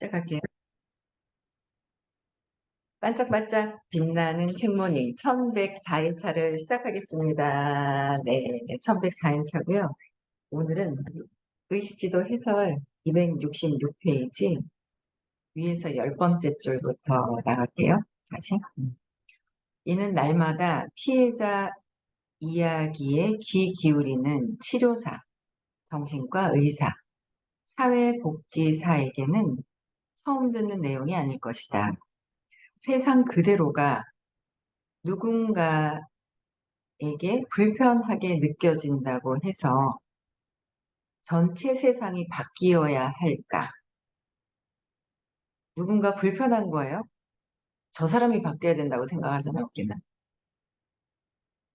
시작할게요. 반짝반짝 빛나는 책모닝 1104일차를 시작하겠습니다. 네, 1104일차고요. 오늘은 의식지도 해설 266페이지 위에서 10번째 줄부터 나갈게요. 다시. 이는 날마다 피해자 이야기에 귀 기울이는 치료사, 정신과 의사, 사회복지사에게는 처음 듣는 내용이 아닐 것이다. 세상 그대로가 누군가에게 불편하게 느껴진다고 해서 전체 세상이 바뀌어야 할까? 누군가 불편한 거예요? 저 사람이 바뀌어야 된다고 생각하잖아요, 우리는.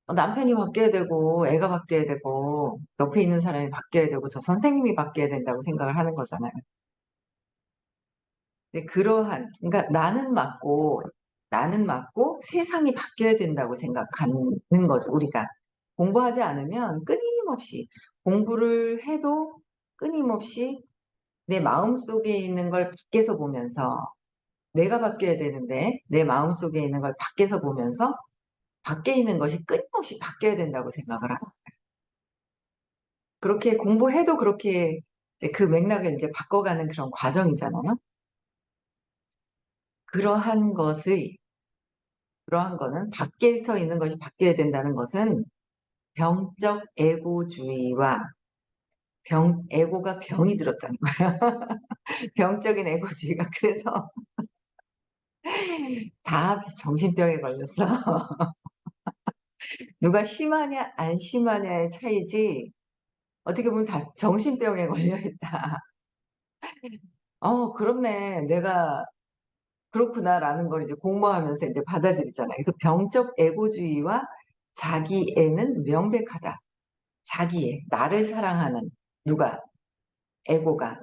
남편이 바뀌어야 되고, 애가 바뀌어야 되고, 옆에 있는 사람이 바뀌어야 되고, 저 선생님이 바뀌어야 된다고 생각을 하는 거잖아요. 근데 그러니까 나는 맞고 세상이 바뀌어야 된다고 생각하는 거죠, 우리가. 공부하지 않으면 끊임없이, 공부를 해도 끊임없이 내 마음속에 있는 걸 밖에서 보면서, 내가 바뀌어야 되는데 내 마음속에 있는 걸 밖에서 보면서 밖에 있는 것이 끊임없이 바뀌어야 된다고 생각을 하고, 그렇게 공부해도 그렇게 이제 그 맥락을 이제 바꿔가는 그런 과정이잖아요. 그러한 것의 그러한 거는, 밖에서 있는 것이 바뀌어야 된다는 것은 병적 에고주의와 에고가 병이 들었다는 거야. 병적인 에고주의가. 그래서 다 정신병에 걸렸어. 누가 심하냐 안 심하냐의 차이지, 어떻게 보면 다 정신병에 걸려있다. 그렇네, 내가 그렇구나라는 걸 이제 공부하면서 이제 받아들이잖아요. 그래서 병적 에고주의와 자기애는 명백하다. 자기애, 나를 사랑하는, 누가? 에고가.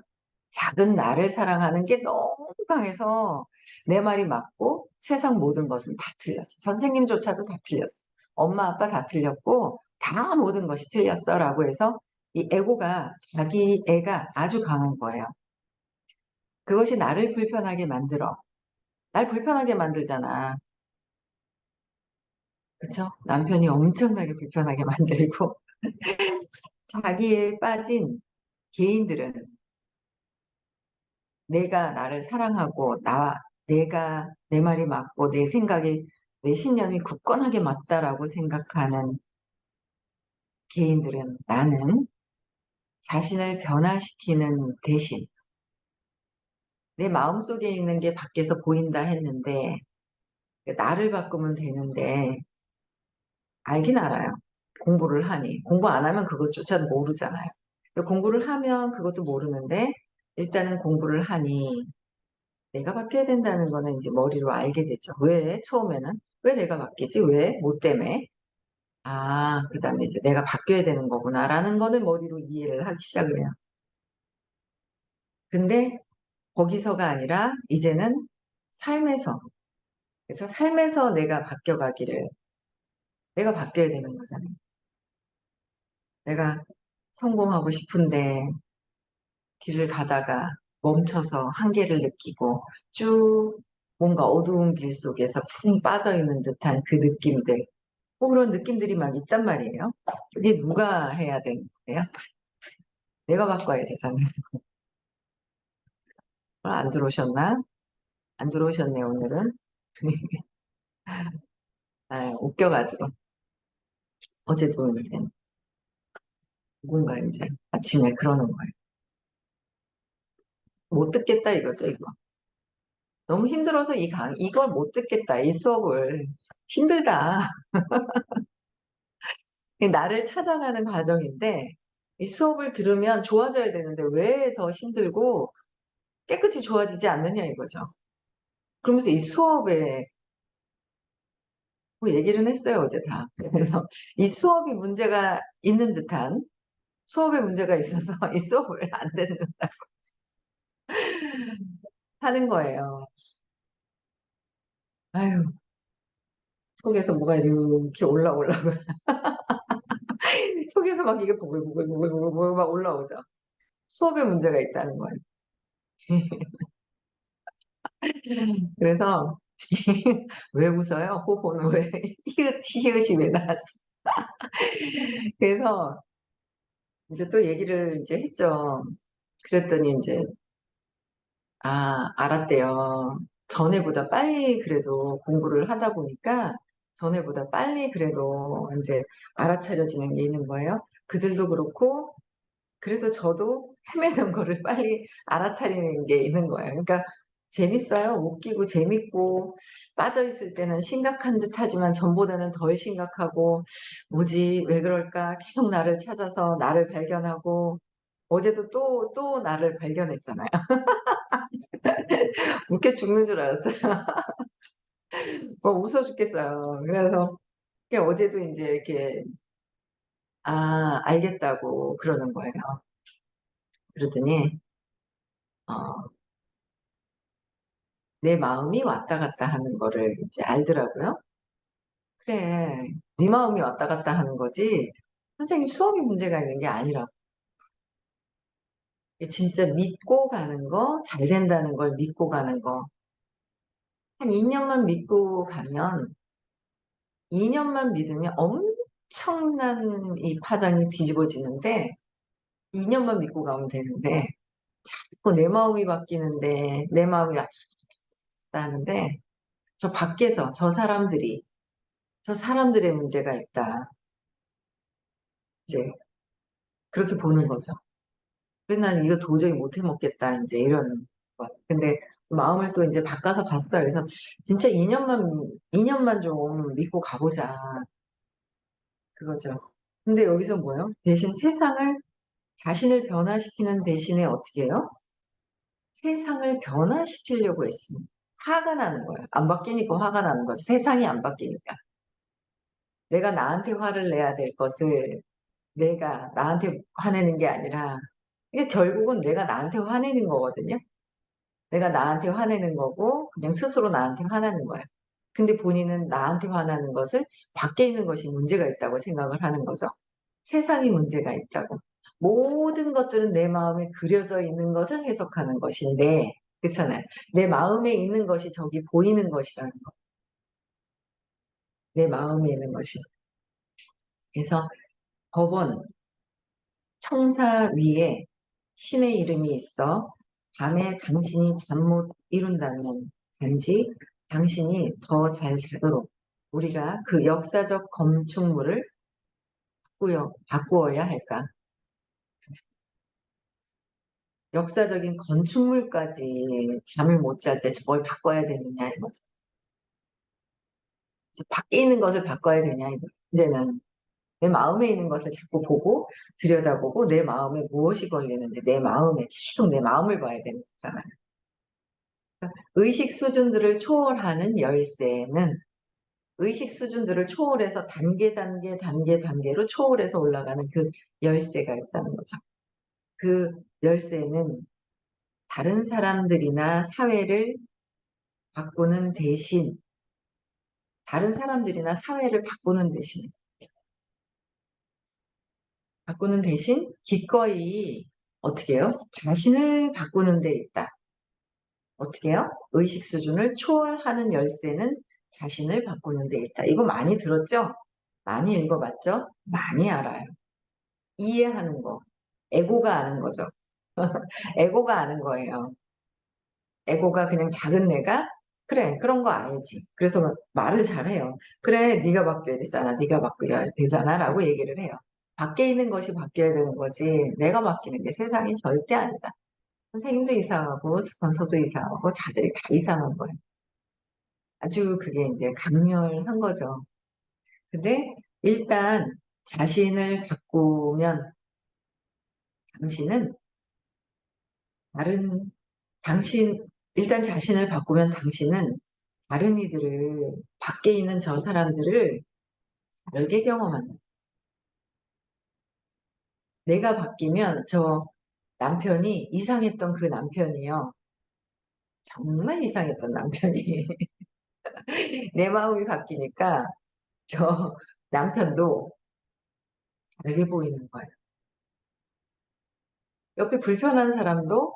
작은 나를 사랑하는 게 너무 강해서 내 말이 맞고 세상 모든 것은 다 틀렸어. 선생님조차도 다 틀렸어. 엄마, 아빠 다 틀렸고 다 모든 것이 틀렸어 라고 해서 이 에고가, 자기 애가 아주 강한 거예요. 그것이 나를 불편하게 만들어. 날 불편하게 만들잖아. 그쵸? 남편이 엄청나게 불편하게 만들고 자기에 빠진 개인들은, 내가 나를 사랑하고 내가 내 말이 맞고 내 생각이, 내 신념이 굳건하게 맞다라고 생각하는 개인들은, 나는 자신을 변화시키는 대신 내 마음속에 있는 게 밖에서 보인다 했는데, 나를 바꾸면 되는데, 알긴 알아요. 공부를 하니. 공부 안 하면 그것조차도 모르잖아요. 근데 공부를 하면 그것도 모르는데, 일단은 공부를 하니 내가 바뀌어야 된다는 거는 이제 머리로 알게 되죠. 왜? 처음에는. 왜 내가 바뀌지? 왜? 뭐 때문에? 그 다음에 이제 내가 바뀌어야 되는 거구나라는 거는 머리로 이해를 하기 시작을 해요. 근데 거기서가 아니라 이제는 삶에서, 그래서 삶에서 내가 바뀌어야 되는 거잖아요. 내가 성공하고 싶은데 길을 가다가 멈춰서 한계를 느끼고 쭉 뭔가 어두운 길 속에서 푹 빠져있는 듯한 그 느낌들, 그런 느낌들이 막 있단 말이에요. 그게 누가 해야 되는 거예요? 내가 바꿔야 되잖아요. 안 들어오셨나? 안 들어오셨네, 오늘은. 웃겨가지고. 어제도 이제 누군가 이제 아침에 그러는 거예요. 못 듣겠다 이거죠, 이거. 너무 힘들어서 이걸 못 듣겠다, 이 수업을. 힘들다. 나를 찾아가는 과정인데, 이 수업을 들으면 좋아져야 되는데 왜 더 힘들고 깨끗이 좋아지지 않느냐 이거죠. 그러면서 이 수업에 뭐 얘기를 했어요, 어제 다. 그래서 이 수업이 문제가 있는 듯한, 수업에 문제가 있어서 이 수업을 안 듣는다 하는 거예요. 아유, 속에서 뭐가 이렇게 올라오려고. 속에서 막 이게 부글부글부글부글 막 올라오죠. 수업에 문제가 있다는 거예요. 그래서 왜 웃어요? 호호는 왜? 히읗이 왜 나왔어? 그래서 이제 또 얘기를 이제 했죠. 그랬더니 이제 알았대요. 전에보다 빨리 그래도 공부를 하다 보니까 전에보다 빨리 그래도 이제 알아차려지는 게 있는 거예요. 그들도 그렇고 그래서 저도 헤매는 거를 빨리 알아차리는 게 있는 거예요. 그러니까 재밌어요. 웃기고 재밌고 빠져있을 때는 심각한 듯 하지만 전보다는 덜 심각하고 뭐지 왜 그럴까 계속 나를 찾아서 나를 발견하고 어제도 또 나를 발견했잖아요. 웃겨 죽는 줄 알았어요. 웃어 죽겠어요. 그래서 어제도 이제 이렇게 알겠다고 그러는 거예요. 그러더니 어, 내 마음이 왔다 갔다 하는 거를 이제 알더라고요. 그래, 네 마음이 왔다 갔다 하는 거지 선생님 수업이 문제가 있는 게 아니라 진짜 믿고 가는 거, 잘 된다는 걸 믿고 가는 거. 한 2년만 믿고 가면 2년만 믿으면 엄청난 이 파장이 뒤집어지는데 2년만 믿고 가면 되는데 자꾸 내 마음이 바뀌는데 내 마음이 왔다 갔다 하는데 저 밖에서 저 사람들의 문제가 있다. 이제 그렇게 보는 거죠. 그래서 난 이거 도저히 못 해먹겠다. 이제 이런 거. 근데 마음을 또 이제 바꿔서 갔어요. 그래서 진짜 2년만 좀 믿고 가보자. 그거죠. 근데 여기서 뭐예요? 대신 자신을 변화시키는 대신에 어떻게 해요? 세상을 변화시키려고 했으니 화가 나는 거예요. 안 바뀌니까 화가 나는 거죠. 세상이 안 바뀌니까. 내가 나한테 화를 내야 될 것을 내가 나한테 화내는 게 아니라 이게 결국은 내가 나한테 화내는 거거든요. 내가 나한테 화내는 거고 그냥 스스로 나한테 화나는 거예요. 근데 본인은 나한테 화나는 것을 밖에 있는 것이 문제가 있다고 생각을 하는 거죠. 세상이 문제가 있다고. 모든 것들은 내 마음에 그려져 있는 것을 해석하는 것인데 그렇잖아요. 내 마음에 있는 것이 저기 보이는 것이라는 거. 내 마음에 있는 것이. 그래서 법원 청사 위에 신의 이름이 있어 밤에 당신이 잠 못 이룬다면 단지 당신이 더 잘 자도록 우리가 그 역사적 건축물을 바꾸어야 할까? 역사적인 건축물까지 잠을 못 잘 때 저걸 바꿔야 되느냐 이거죠. 밖에 있는 것을 바꿔야 되냐 이거. 이제는 내 마음에 있는 것을 자꾸 보고 들여다보고 내 마음에 무엇이 걸리는지 내 마음에 계속 내 마음을 봐야 되는 거잖아요. 의식 수준들을 초월하는 열쇠는 의식 수준들을 초월해서 단계로 초월해서 올라가는 그 열쇠가 있다는 거죠. 그 열쇠는 다른 사람들이나 사회를 바꾸는 대신 다른 사람들이나 사회를 바꾸는 대신 기꺼이 어떻게 해요? 자신을 바꾸는 데 있다. 어떻게 해요? 의식 수준을 초월하는 열쇠는 자신을 바꾸는 데 있다. 이거 많이 들었죠? 많이 읽어봤죠? 많이 알아요. 이해하는 거. 에고가 아는 거죠. 에고가 아는 거예요. 에고가 그냥 작은 내가 그래 그런 거 알지. 그래서 말을 잘해요. 그래 네가 바뀌어야 되잖아. 네가 바뀌어야 되잖아 라고 얘기를 해요. 밖에 있는 것이 바뀌어야 되는 거지 내가 바뀌는 게 세상이 절대 아니다. 선생님도 이상하고 스폰서도 이상하고 자들이 다 이상한 거예요. 아주 그게 이제 강렬한 거죠. 근데 일단 자신을 바꾸면 당신은 다른 일단 자신을 바꾸면 당신은 다른 이들을 밖에 있는 저 사람들을 다르게 경험한다. 내가 바뀌면 저 남편이 이상했던 그 남편이요. 정말 이상했던 남편이 내 마음이 바뀌니까 저 남편도 다르게 보이는 거예요. 옆에 불편한 사람도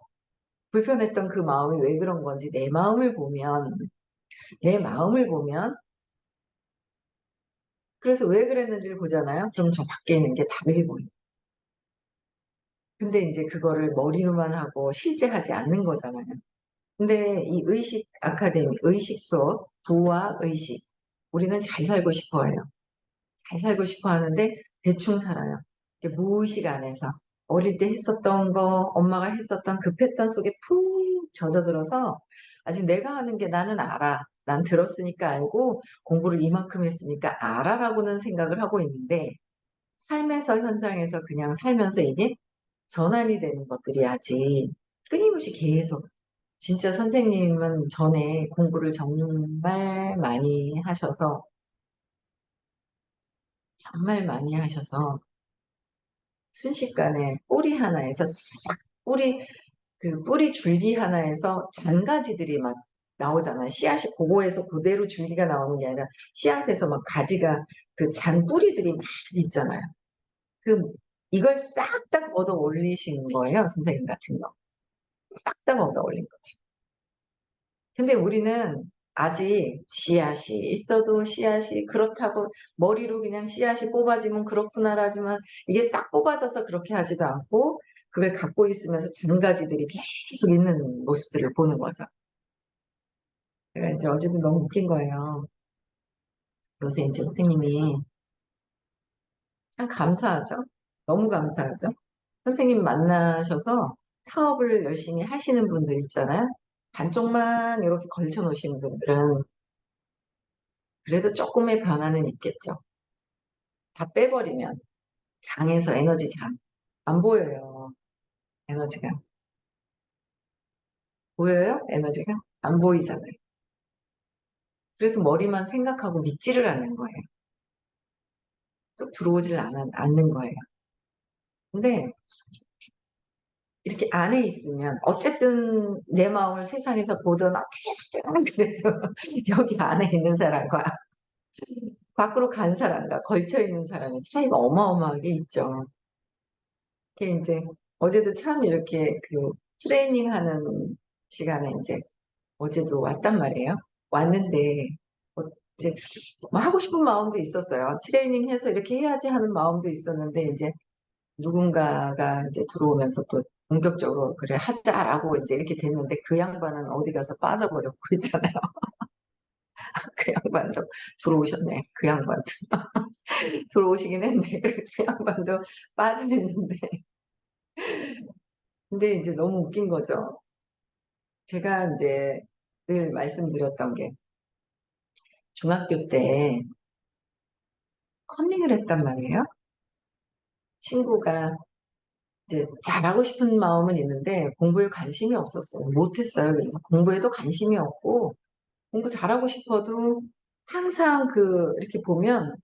불편했던 그 마음이 왜 그런 건지 내 마음을 보면 그래서 왜 그랬는지를 보잖아요. 그럼 저 밖에 있는 게 다르게 보여요. 근데 이제 그거를 머리로만 하고 실제하지 않는 거잖아요. 근데 이 의식 아카데미, 의식 수업, 부와 의식, 우리는 잘 살고 싶어 해요. 잘 살고 싶어 하는데 대충 살아요. 이렇게 무의식 안에서 어릴 때 했었던 거, 엄마가 했었던 그 패턴 속에 푹 젖어들어서 아직 내가 하는 게 나는 알아. 난 들었으니까 알고 공부를 이만큼 했으니까 알아라고는 생각을 하고 있는데 삶에서 현장에서 그냥 살면서 이게 전환이 되는 것들이야지 끊임없이 계속 진짜 선생님은 전에 공부를 정말 많이 하셔서 정말 많이 하셔서 순식간에 뿌리 하나에서 싹 뿌리 줄기 하나에서 잔가지들이 막 나오잖아요. 씨앗이 고거에서 그대로 줄기가 나오는 게 아니라 씨앗에서 막 가지가 그 잔 뿌리들이 막 있잖아요. 그 이걸 싹 다 걷어 올리신 거예요, 선생님 같은 거. 싹 다 걷어 올린 거지. 근데 우리는 아직 씨앗이 있어도 씨앗이 그렇다고 머리로 그냥 씨앗이 뽑아지면 그렇구나라지만 이게 싹 뽑아져서 그렇게 하지도 않고 그걸 갖고 있으면서 잔가지들이 계속 있는 모습들을 보는 거죠. 제가 이제 어제도 너무 웃긴 거예요. 요새 이제 선생님이 참 감사하죠. 너무 감사하죠. 선생님 만나셔서 사업을 열심히 하시는 분들 있잖아요. 반쪽만 이렇게 걸쳐 놓으신 분들은 그래도 조금의 변화는 있겠죠. 다 빼버리면 장에서 에너지 장. 안 보여요. 에너지가. 보여요? 에너지가? 안 보이잖아요. 그래서 머리만 생각하고 믿지를 않는 거예요. 쭉 들어오질 않는 거예요. 근데 이렇게 안에 있으면 어쨌든 내 마음을 세상에서 보던 어떻게든 그래서 여기 안에 있는 사람과 밖으로 간 사람과 걸쳐 있는 사람의 차이가 어마어마하게 있죠. 그게 이제 어제도 참 이렇게 그 트레이닝 하는 시간에 이제 어제도 왔단 말이에요. 왔는데 어 이제 뭐 하고 싶은 마음도 있었어요. 트레이닝해서 이렇게 해야지 하는 마음도 있었는데 인제 누군가가 이제 들어오면서 또 본격적으로 "그래 하자."라고 인제 이렇게 됐는데 그 양반은 어디 가서 빠져버렸고 있잖아요. 그 양반도 들어오셨네. 그 양반도 들어오시긴 했네. 그 양반도 빠져 있는데 근데 인제 너무 웃긴 거죠. 제가 인제 늘 말씀드렸던 게 중학교 때 컨닝을 했단 말이에요. 친구가 이제 잘하고 싶은 마음은 있는데 공부에 관심이 없었어요. 못했어요. 그래서 공부에도 관심이 없고 공부 잘하고 싶어도 항상 그 이렇게 보면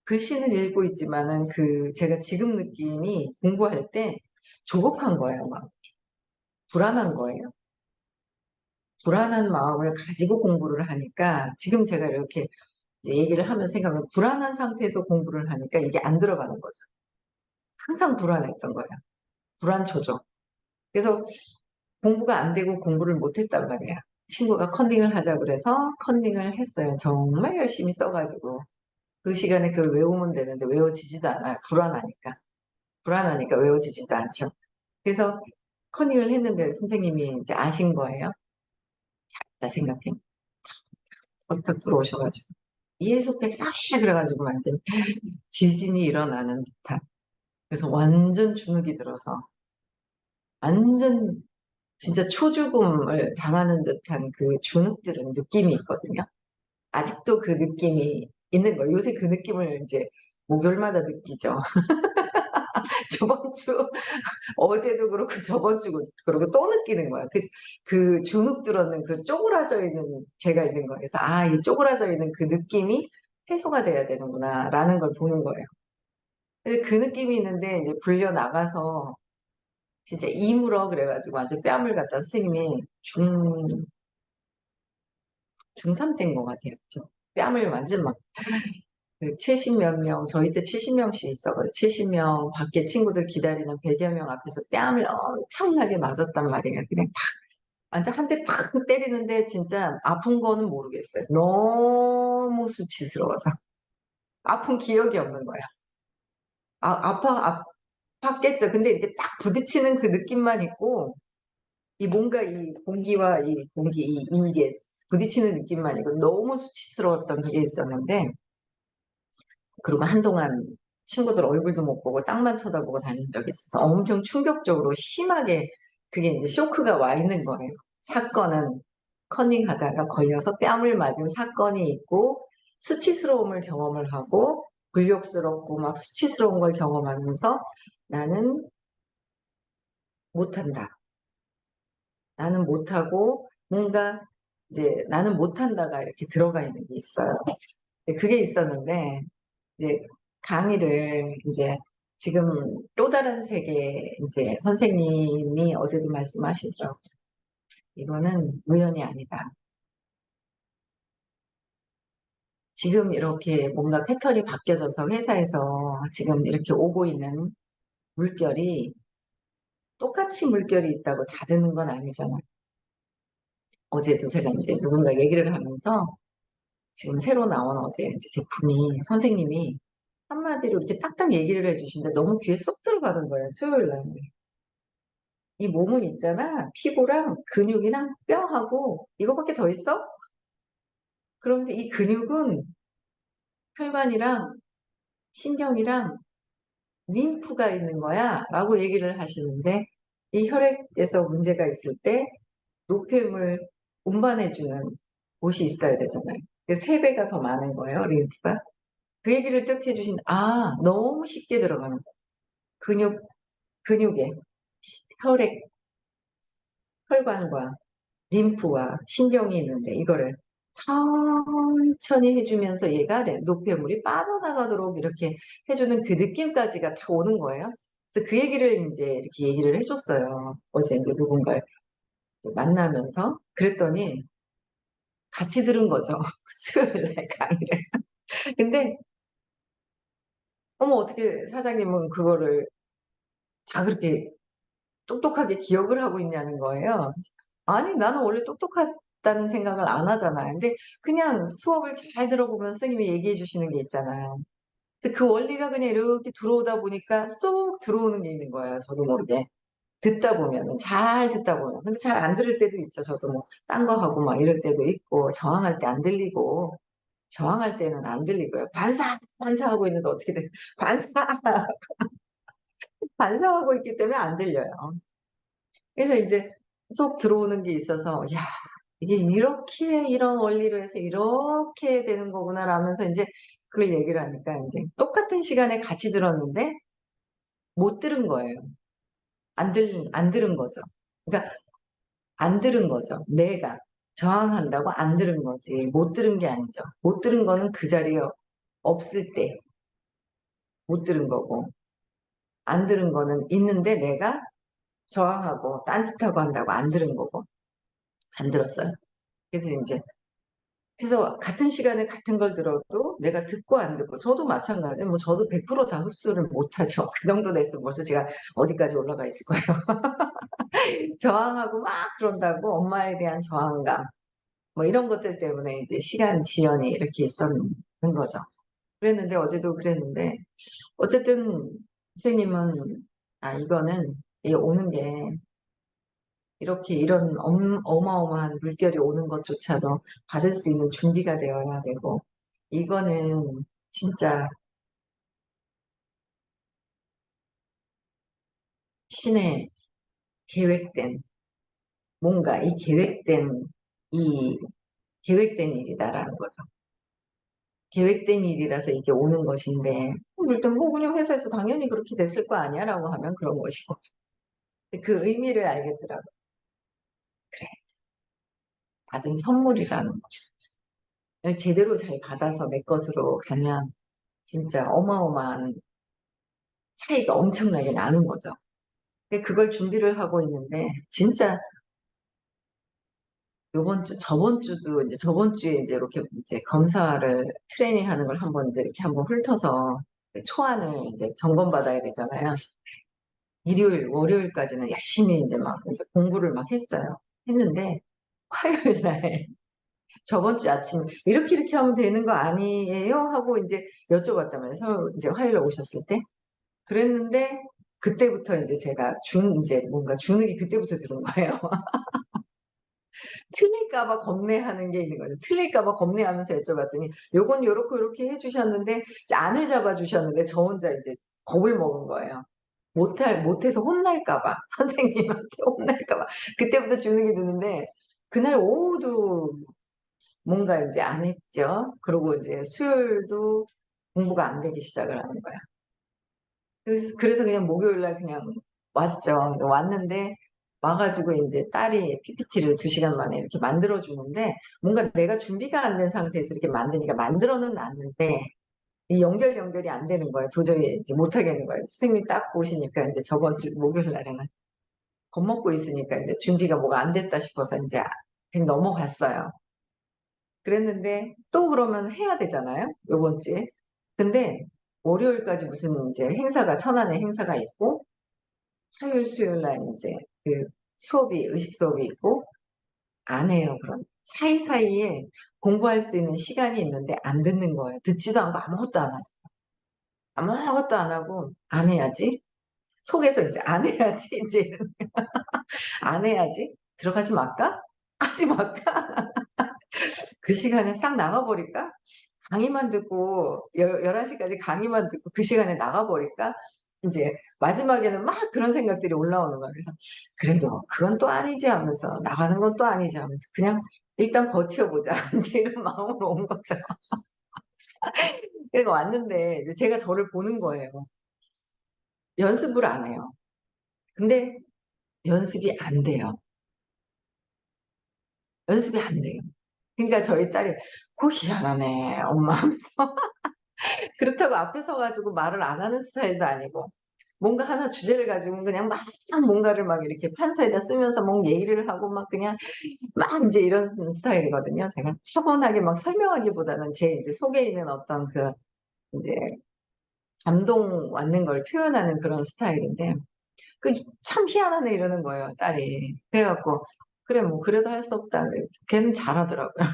글씨는 읽고 있지만은 그 제가 지금 느낌이 공부할 때 조급한 거예요. 막 불안한 거예요. 불안한 마음을 가지고 공부를 하니까 지금 제가 이렇게 이제 얘기를 하면서 생각하면 불안한 상태에서 공부를 하니까 이게 안 들어가는 거죠. 항상 불안했던 거예요. 불안초조. 그래서 공부가 안 되고 공부를 못 했단 말이야. 친구가 컨닝을 하자 그래서 컨닝을 했어요. 정말 열심히 써 가지고. 그 시간에 그걸 외우면 되는데 외워지지도 않아요. 불안하니까. 불안하니까 외워지지도 않죠. 그래서 컨닝을 했는데 선생님이 이제 아신 거예요. 나 생각해. 벌떡 들어오셔 가지고 "이해숙백 싹 해." 그래 가지고 완전 지진이 일어나는 듯한 그래서 완전 주눅이 들어서 완전 진짜 초죽음을 당하는 듯한 그 주눅 들은 느낌이 있거든요. 아직도 그 느낌이 있는 거예요. 요새 그 느낌을 인제 목요일마다 느끼죠. 저번 주 어제도 그렇고 저번 주고 그러고 또 느끼는 거야. 그 주눅 들었는 그 쪼그라져 있는 제가 있는 거예요. 그래서 '아 이 쪼그라져 있는 그 느낌이 해소가 돼야 되는구나.'라는 걸 보는 거예요. 근데 그 느낌이 있는데 인제 불려 나가서 진짜 이물어 그래 가지고 완전 뺨을 갖다 선생님이 중3 때인 것 같아요. 뺨을 완전 막 그 70 몇 명 저희 때 70 명씩 있어 가지고 70명 밖에 친구들 기다리는 100여 명 앞에서 뺨을 엄청나게 맞았단 말이에요. 그냥 탁 완전 한 대 탁 때리는데 진짜 아픈 거는 모르겠어요. 너무 수치스러워서. 아픈 기억이 없는 거야. 아팠겠죠. 근데 이렇게 딱 부딪히는 그 느낌만 있고, 이 뭔가 이 공기와 이 공기, 이게 부딪히는 느낌만 있고, 너무 수치스러웠던 그게 있었는데, 그리고 한동안 친구들 얼굴도 못 보고 땅만 쳐다보고 다닌 적이 있어서 엄청 충격적으로 심하게 그게 이제 쇼크가 와 있는 거예요. 사건은 커닝하다가 걸려서 뺨을 맞은 사건이 있고 수치스러움을 경험을 하고 굴욕스럽고 막 수치스러운 걸 경험하면서 나는 못한다. 나는 못하고 뭔가 이제 나는 못한다가 이렇게 들어가 있는 게 있어요. 그게 있었는데 이제 강의를 이제 지금 또 다른 세계 이제 선생님이 어제도 말씀하시더라고요. 이거는 우연이 아니다. 지금 이렇게 뭔가 패턴이 바뀌어져서 회사에서 지금 이렇게 오고 있는 물결이 똑같이 물결이 있다고 다 되는 건 아니잖아요. 어제도 제가 이제 누군가 얘기를 하면서 지금 새로 나온 어제 이제 제품이 선생님이 한마디로 이렇게 딱딱 얘기를 해주시는데 너무 귀에 쏙 들어가는 거예요. 수요일 날. 이 몸은 있잖아. 피부랑 근육이랑 뼈하고 이거밖에 더 있어? 그러면서 이 근육은 혈관이랑 신경이랑 림프가 있는 거야 라고 얘기를 하시는데 이 혈액에서 문제가 있을 때 노폐물 운반해주는 곳이 있어야 되잖아요. 그래서 3배가 더 많은 거예요, 림프가. 그 얘기를 딱 해주신, 너무 쉽게 들어가는 거예요. 근육에 혈액, 혈관과 림프와 신경이 있는데 이거를 천천히 해주면서 얘가 노폐물이 빠져나가도록 이렇게 해주는 그 느낌까지가 다 오는 거예요. 그래서 그 얘기를 이제 이렇게 얘기를 해줬어요. 어제 이제 누군가를 이제 만나면서 그랬더니 같이 들은 거죠. 수요일 날 강의를. 근데 어머 어떻게 사장님은 그거를 다 그렇게 똑똑하게 기억을 하고 있냐는 거예요. 아니 나는 원래 똑똑하다는 생각을 안 하잖아요. 근데 그냥 수업을 잘 들어보면 선생님이 얘기해 주시는 게 있잖아요. 근데 그 원리가 그냥 이렇게 들어오다 보니까 쏙 들어오는 게 있는 거예요. 저도 모르게. 듣다 보면은 잘 듣다 보면 근데 잘 안 들을 때도 있죠. 저도 뭐 딴 거 하고 막 이럴 때도 있고 저항할 때 안 들리고 저항할 때는 안 들리고요. 반사하고 있는데 어떻게 돼? 반사 반사하고 있기 때문에 안 들려요. 그래서 이제 쏙 들어오는 게 있어서 야 이게 이렇게 이런 원리로 해서 이렇게 되는 거구나 라면서 이제 그걸 얘기를 하니까 이제 똑같은 시간에 같이 들었는데 못 들은 거예요. 안 들은 거죠. 그러니까 안 들은 거죠. 내가 저항한다고 안 들은 거지. 못 들은 게 아니죠. 못 들은 거는 그 자리에 없을 때 못 들은 거고 안 들은 거는 있는데 내가 저항하고 딴짓하고 한다고 안 들은 거고 안 들었어요. 그래서 이제 그래서 같은 시간에 같은 걸 들어도 내가 듣고 안 듣고 저도 마찬가지예요. 뭐 저도 100%다 흡수를 못하죠. 그 정도 됐으면 벌써 제가 어디까지 올라가 있을 거예요. 저항하고 막 그런다고 엄마에 대한 저항감 뭐 이런 것들 때문에 이제 시간 지연이 이렇게 있었는 거죠. 그랬는데 어제도 그랬는데 어쨌든 선생님은 이거는 이 오는 게 이렇게 이런 어마어마한 물결이 오는 것조차도 받을 수 있는 준비가 되어야 되고 이거는 진짜 신의 계획된 뭔가 이 계획된 일이다라는 거죠. 계획된 일이라서 이게 오는 것인데 일단 뭐 그냥 회사에서 당연히 그렇게 됐을 거 아니야 라고 하면 그런 것이고 그 의미를 알겠더라고요. 그래 받은 선물이라는 걸 제대로 잘 받아서 내 것으로 가면 진짜 어마어마한 차이가 엄청나게 나는 거죠. 근데 그걸 준비를 하고 있는데 진짜 요번 주 저번 주도 이제 저번 주에 이제 이렇게 이제 검사를 트레이닝하는 걸 한번 이제 이렇게 한번 훑어서 초안을 이제 점검받아야 되잖아요. 일요일, 월요일까지는 열심히 이제 막 이제 공부를 막 했어요. 했는데 화요일 날 저번 주 아침 이렇게 하면 되는 거 아니에요? 하고 이제 여쭤봤다면서 이제 화요일에 오셨을 때 그랬는데 그때부터 이제 제가 이제 뭔가 주눅이 그때부터 들은 거예요. 틀릴까봐 겁내하는 게 있는 거죠. 틀릴까봐 겁내하면서 여쭤봤더니 요건 요렇게 해주셨는데 이제 안을 잡아주셨는데 저 혼자 이제 겁을 먹은 거예요. 못해서 혼날까봐 선생님한테 혼날까봐 그때부터 주눅이 드는데 그날 오후도 뭔가 이제 안 했죠. 그리고 이제 수요일도 공부가 안 되기 시작을 하는 거야. 그래서 그냥 목요일 날 그냥 왔죠. 왔는데 와가지고 이제 딸이 PPT를 2시간 만에 이렇게 만들어 주는데 뭔가 내가 준비가 안 된 상태에서 이렇게 만드니까 만들어는 놨는데 이 연결이 안 되는 거예요. 도저히 이제 못 하겠는 거예요. 선생님이 딱 보시니까 이제 저번 주 목요일 날에는 겁먹고 있으니까 이제 준비가 뭐가 안 됐다 싶어서 이제 그냥 넘어갔어요. 그랬는데 또 그러면 해야 되잖아요. 요번 주에. 근데 월요일까지 무슨 이제 행사가 천안에 행사가 있고 화요일 수요일 날 이제 그 의식 수업이 있고 안 해요. 그럼 사이사이에 공부할 수 있는 시간이 있는데 안 듣는 거예요. 듣지도 않고 아무것도 안 하고 아무것도 안 하고 안 해야지. 속에서 이제 안 해야지 이제 안 해야지. 들어가지 말까? 하지 말까? 그 시간에 싹 나가버릴까? 강의만 듣고 11시까지 강의만 듣고 그 시간에 나가버릴까? 이제 마지막에는 막 그런 생각들이 올라오는 거야. 그래서 그래도 그건 또 아니지 하면서 나가는 건 또 아니지 하면서 그냥 일단 버텨보자. 이제 이런 마음으로 온 거죠. 그리고 왔는데 이제 제가 저를 보는 거예요. 연습을 안 해요. 근데 연습이 안 돼요. 연습이 안 돼요. 그러니까 저희 딸이 꼭 희한하네 엄마 하면서 그렇다고 앞에 서가지고 말을 안 하는 스타일도 아니고 뭔가 하나 주제를 가지고 그냥 막 뭔가를 막 이렇게 판서에다 쓰면서 막 얘기를 하고 막 그냥 막 이제 이런 스타일이거든요. 제가 차분하게 막 설명하기보다는 제 이제 속에 있는 어떤 그 이제 감동 왔는 걸 표현하는 그런 스타일인데 그 참 희한하네 이러는 거예요, 딸이. 그래갖고 그래 뭐 그래도 할 수 없다. 걔는 잘하더라고요.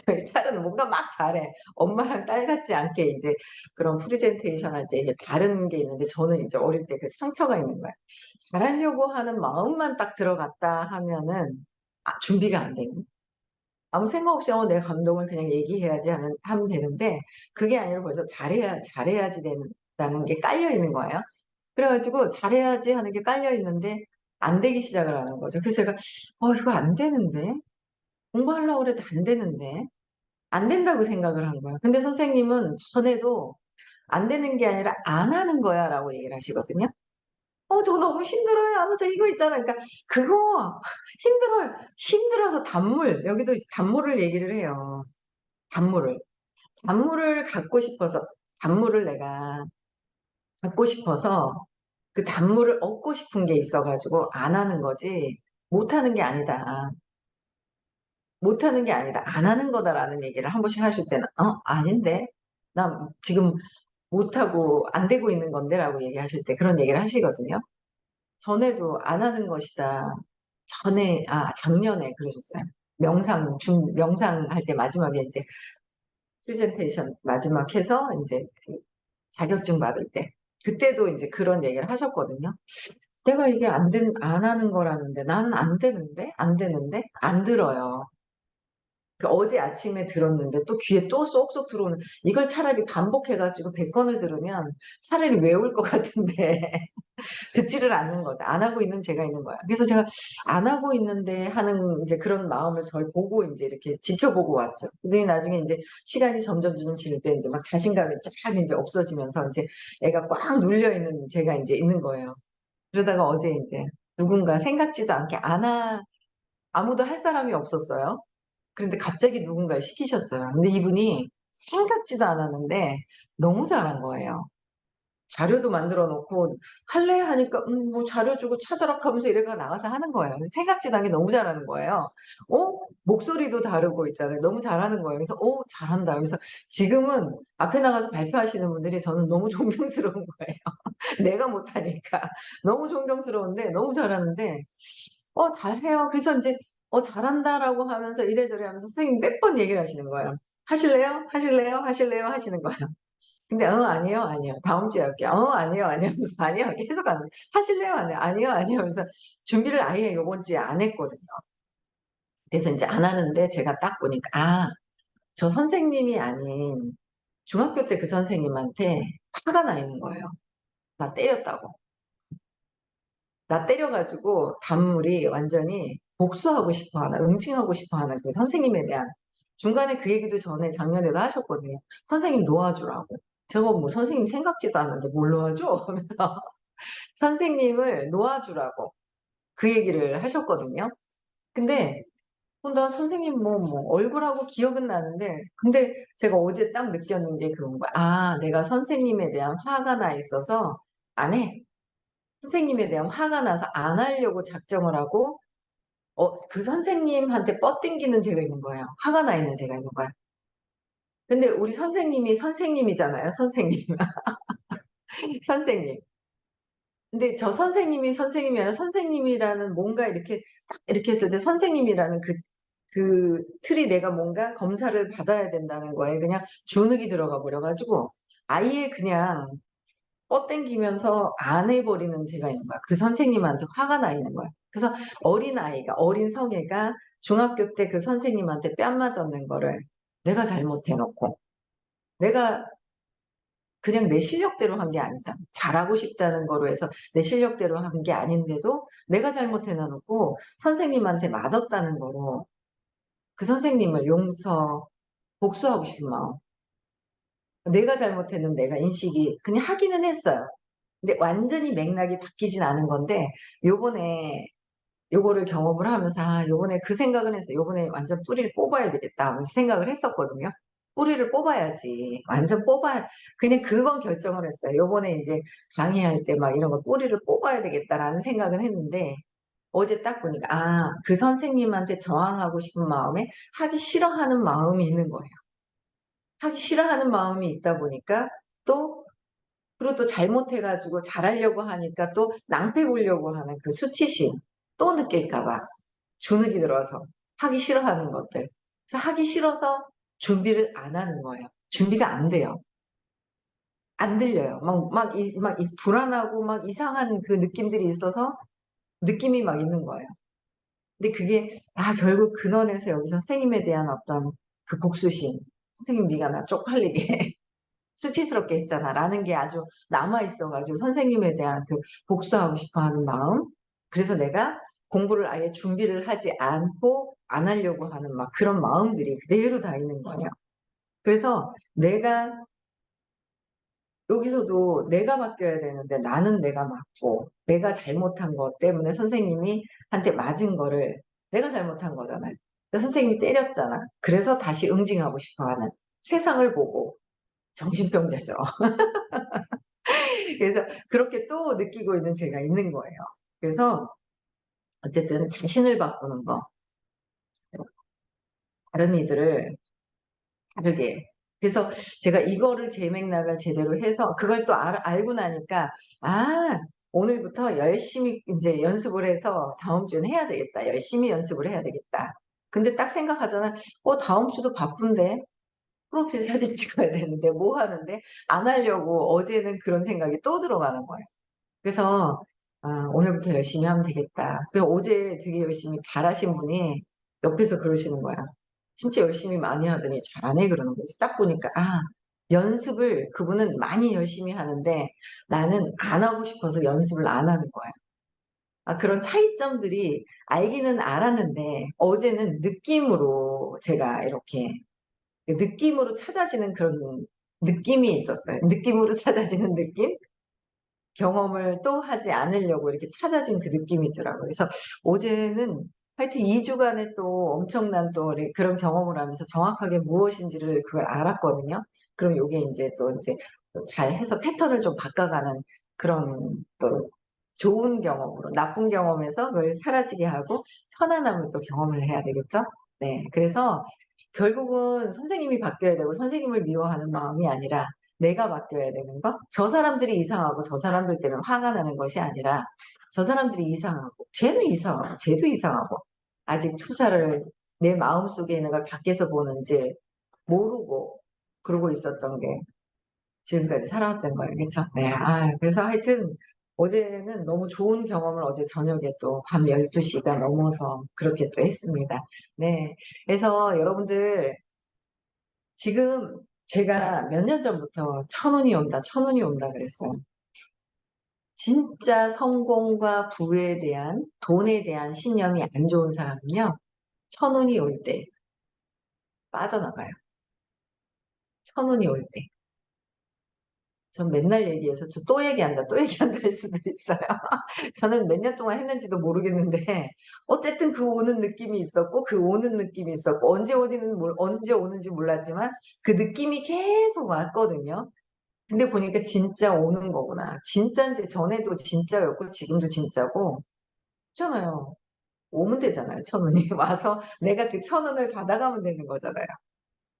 저희 딸은 뭔가 막 잘해. 엄마랑 딸 같지 않게 이제 그런 프레젠테이션 할 때 이게 다른 게 있는데 저는 이제 어릴 때 그 상처가 있는 거야. 잘하려고 하는 마음만 딱 들어갔다 하면은 준비가 안 되는. 아무 생각 없이 내 감동을 그냥 얘기해야지 하면 되는데 그게 아니라 벌써 잘해야지 된다는 게 깔려 있는 거예요. 그래가지고 잘해야지 하는 게 깔려 있는데 안 되기 시작을 하는 거죠. 그래서 제가 이거 안 되는데 공부하려고 그래도 안 되는데 안 된다고 생각을 한 거야. 근데 선생님은 전에도 안 되는 게 아니라 안 하는 거야 라고 얘기를 하시거든요. 저 너무 힘들어요 하면서 이거 있잖아. 그러니까 그거 힘들어요. 힘들어서 여기도 단물을 얘기를 해요. 단물을. 단물을 갖고 싶어서, 단물을 내가 갖고 싶어서 그 단물을 얻고 싶은 게 있어가지고 안 하는 거지 못 하는 게 아니다. 못 하는 게 아니다. 안 하는 거다라는 얘기를 한 번씩 하실 때는 아닌데 나 지금 못하고 안 되고 있는 건데 라고 얘기하실 때 그런 얘기를 하시거든요. 전에도 안 하는 것이다. 작년에 그러셨어요. 명상할 때 마지막에 이제 프레젠테이션 마지막 해서 이제 그 자격증 받을 때 그때도 이제 그런 얘기를 하셨거든요. 내가 이게 안 하는 거라는데 나는 안 되는데 안 들어요. 어제 아침에 들었는데 또 귀에 또 쏙쏙 들어오는 이걸 차라리 반복해가지고 100번을 들으면 차라리 외울 것 같은데 듣지를 않는 거죠. 안 하고 있는 제가 있는 거야. 그래서 제가 안 하고 있는데 하는 이제 그런 마음을 절 보고 이제 이렇게 지켜보고 왔죠. 근데 나중에 이제 시간이 점점 지날 때 이제 막 자신감이 쫙 이제 없어지면서 이제 애가 꽉 눌려 있는 제가 이제 있는 거예요. 그러다가 어제 이제 누군가 생각지도 않게 아무도 할 사람이 없었어요. 그런데 갑자기 누군가를 시키셨어요. 근데 이분이 생각지도 않았는데 너무 잘한 거예요. 자료도 만들어 놓고 할래? 하니까 뭐 자료 주고 찾아라 하면서 이래가 나가서 하는 거예요. 생각지도 않게 너무 잘하는 거예요. 목소리도 다르고 있잖아요. 너무 잘하는 거예요. 그래서 잘한다. 그래서 지금은 앞에 나가서 발표하시는 분들이 저는 너무 존경스러운 거예요. 내가 못하니까. 너무 존경스러운데 너무 잘하는데 잘해요. 그래서 이제 잘한다라고 하면서 이래저래 하면서 선생님이 몇 번 얘기를 하시는 거예요. 하실래요? 하실래요? 하실래요? 하시는 거예요. 근데 아니요, 아니요. 다음 주에 할게요. 아니요, 아니요 하면서 아니요 계속 하는 거예요. 하실래요? 아니요, 아니요, 아니요 하면서 준비를 아예 요번 주에 안 했거든요. 그래서 이제 안 하는데 제가 딱 보니까 저 선생님이 아닌 중학교 때 그 선생님한테 화가 나 있는 거예요. 나 때렸다고. 나 때려가지고 단물이 완전히 복수하고 싶어 하는, 응징하고 싶어 하는 그 선생님에 대한, 중간에 그 얘기도 전에 작년에도 하셨거든요. 선생님 놓아주라고. 저거 뭐 선생님 생각지도 않는데 뭘 놓아줘? 하면서 선생님을 놓아주라고 그 얘기를 하셨거든요. 근데 나 선생님 얼굴하고 기억은 나는데, 근데 제가 어제 딱 느꼈는 게 그런 거야. 내가 선생님에 대한 화가 나 있어서 안 해. 선생님에 대한 화가 나서 안 하려고 작정을 하고, 그 선생님한테 뻗땡기는 제가 있는 거예요. 화가 나 있는 제가 있는 거야. 근데 우리 선생님이 선생님이잖아요. 선생님. 선생님. 근데 저 선생님이 선생님이 아니라 선생님이라는 뭔가 이렇게 딱 이렇게 했을 때 선생님이라는 그 틀이 내가 뭔가 검사를 받아야 된다는 거에 그냥 주눅이 들어가 버려가지고 아예 그냥 뻗땡기면서 안 해버리는 제가 있는 거야. 그 선생님한테 화가 나 있는 거야. 그래서 어린아이가, 어린 성애가 중학교 때 그 선생님한테 뺨 맞았는 거를 내가 잘못해놓고, 내가 그냥 내 실력대로 한 게 아니잖아. 잘하고 싶다는 거로 해서 내 실력대로 한 게 아닌데도 내가 잘못해놔놓고 선생님한테 맞았다는 거로 그 선생님을 복수하고 싶은 마음. 내가 잘못했는 내가 인식이 그냥 하기는 했어요. 근데 완전히 맥락이 바뀌진 않은 건데, 요번에 요거를 경험을 하면서 요번에 그 생각은 했어요. 요번에 완전 뿌리를 뽑아야 되겠다 하면서 생각을 했었거든요. 뿌리를 뽑아야지. 완전 뽑아야, 그냥 그건 결정을 했어요. 요번에 이제 강의할 때 막 이런 거 뿌리를 뽑아야 되겠다라는 생각은 했는데, 어제 딱 보니까 그 선생님한테 저항하고 싶은 마음에 하기 싫어하는 마음이 있는 거예요. 하기 싫어하는 마음이 있다 보니까 또, 그리고 또 잘못해가지고 잘하려고 하니까 또 낭패 보려고 하는 그 수치심 또 느낄까봐 주눅이 들어서 하기 싫어하는 것들. 그래서 하기 싫어서 준비를 안 하는 거예요. 준비가 안 돼요. 안 들려요. 불안하고 막 이상한 그 느낌들이 있어서 느낌이 막 있는 거예요. 근데 그게 결국 근원에서 여기서 선생님에 대한 어떤 그 복수심. 선생님 네가 나 쪽팔리게 수치스럽게 했잖아 라는 게 아주 남아있어가지고 선생님에 대한 그 복수하고 싶어하는 마음. 그래서 내가 공부를 아예 준비를 하지 않고 안 하려고 하는 막 그런 마음들이 그대로 다 있는 거예요. 그래서 여기서도 내가 바뀌어야 되는데 나는 내가 맞고 내가 잘못한 것 때문에 선생님이 한테 맞은 거를 내가 잘못한 거잖아요. 선생님이 때렸잖아. 그래서 다시 응징하고 싶어하는 세상을 보고 정신병자죠. 그래서 그렇게 또 느끼고 있는 제가 있는 거예요. 그래서 어쨌든 자신을 바꾸는 거, 다른 이들을 다르게. 그래서 제가 이거를 제 맥락을 제대로 해서 그걸 또 알고 나니까 오늘부터 열심히 이제 연습을 해서 다음 주는 해야 되겠다. 열심히 연습을 해야 되겠다. 근데 딱 생각하잖아. 다음 주도 바쁜데 프로필 사진 찍어야 되는데 뭐 하는데 안 하려고 어제는 그런 생각이 또 들어가는 거예요. 그래서 오늘부터 열심히 하면 되겠다. 그래서 어제 되게 열심히 잘하신 분이 옆에서 그러시는 거야. 진짜 열심히 많이 하더니 잘 안 해 그러는 거예요. 딱 보니까 연습을 그분은 많이 열심히 하는데 나는 안 하고 싶어서 연습을 안 하는 거야. 그런 차이점들이 알기는 알았는데 어제는 느낌으로 제가 이렇게 느낌으로 찾아지는 그런 느낌이 있었어요. 느낌으로 찾아지는 느낌? 경험을 또 하지 않으려고 이렇게 찾아진 그 느낌이 있더라고요. 그래서 어제는 하여튼 2주간의 또 엄청난 또 그런 경험을 하면서 정확하게 무엇인지를 그걸 알았거든요. 그럼 요게 이제 또 이제 잘 해서 패턴을 좀 바꿔가는 그런 또 좋은 경험으로, 나쁜 경험에서 그걸 사라지게 하고 편안함을 또 경험을 해야 되겠죠? 네. 그래서 결국은 선생님이 바뀌어야 되고 선생님을 미워하는 마음이 아니라 내가 바뀌어야 되는 거? 저 사람들이 이상하고 저 사람들 때문에 화가 나는 것이 아니라 저 사람들이 이상하고, 쟤는 이상하고, 쟤도 이상하고, 아직 투사를 내 마음속에 있는 걸 밖에서 보는지 모르고 그러고 있었던 게 지금까지 살아왔던 거예요. 그렇죠? 네. 그래서 하여튼 어제는 너무 좋은 경험을 어제 저녁에 또 밤 12시가 넘어서 그렇게 또 했습니다. 네. 그래서 여러분들 지금 제가 몇 년 전부터 천운이 온다, 천운이 온다 그랬어요. 진짜 성공과 부에 대한, 돈에 대한 신념이 안 좋은 사람은요, 천운이 올 때 빠져나가요. 천운이 올 때. 전 맨날 얘기해서 저 또 얘기한다, 또 얘기한다 할 수도 있어요. 저는 몇 년 동안 했는지도 모르겠는데, 어쨌든 그 오는 느낌이 있었고, 그 오는 느낌이 있었고, 언제 오는지 몰랐지만, 그 느낌이 계속 왔거든요. 근데 보니까 진짜 오는 거구나. 진짜인지 전에도 진짜였고, 지금도 진짜고, 그렇잖아요. 오면 되잖아요, 천운이. 와서 내가 그 천운을 받아가면 되는 거잖아요.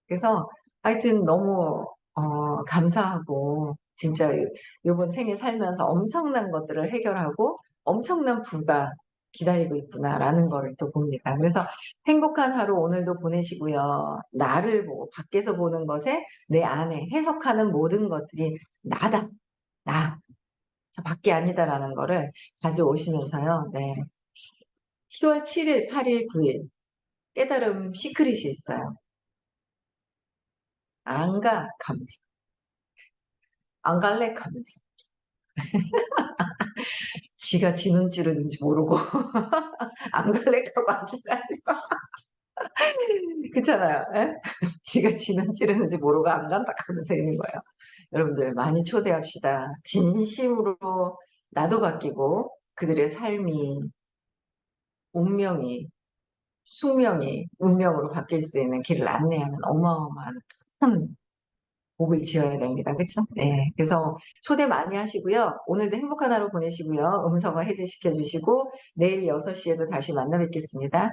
그래서 하여튼 너무 감사하고 진짜 요번 생에 살면서 엄청난 것들을 해결하고 엄청난 부가 기다리고 있구나라는 거를 또 봅니다. 그래서 행복한 하루 오늘도 보내시고요. 나를 보고 밖에서 보는 것에 내 안에 해석하는 모든 것들이 나다. 나. 저 밖에 아니다라는 거를 가져오시면서요. 네. 10월 7일, 8일, 9일 깨달음 시크릿이 있어요. 안 가, 가면서. 안 갈래? 가면서. 지가 지 눈 찌르는지 모르고 안 갈래 하고 앉아가지고 그렇잖아요. 예? 지가 지 눈 찌르는지 모르고 안 간다 하면서 있는 거예요. 여러분들 많이 초대합시다. 진심으로 나도 바뀌고 그들의 삶이 운명이 숙명이 운명으로 바뀔 수 있는 길을 안내하는 어마어마한 큰 복을 지어야 됩니다. 그렇죠? 네. 그래서 초대 많이 하시고요. 오늘도 행복한 하루 보내시고요. 음성화 해제시켜 주시고 내일 6시에도 다시 만나 뵙겠습니다.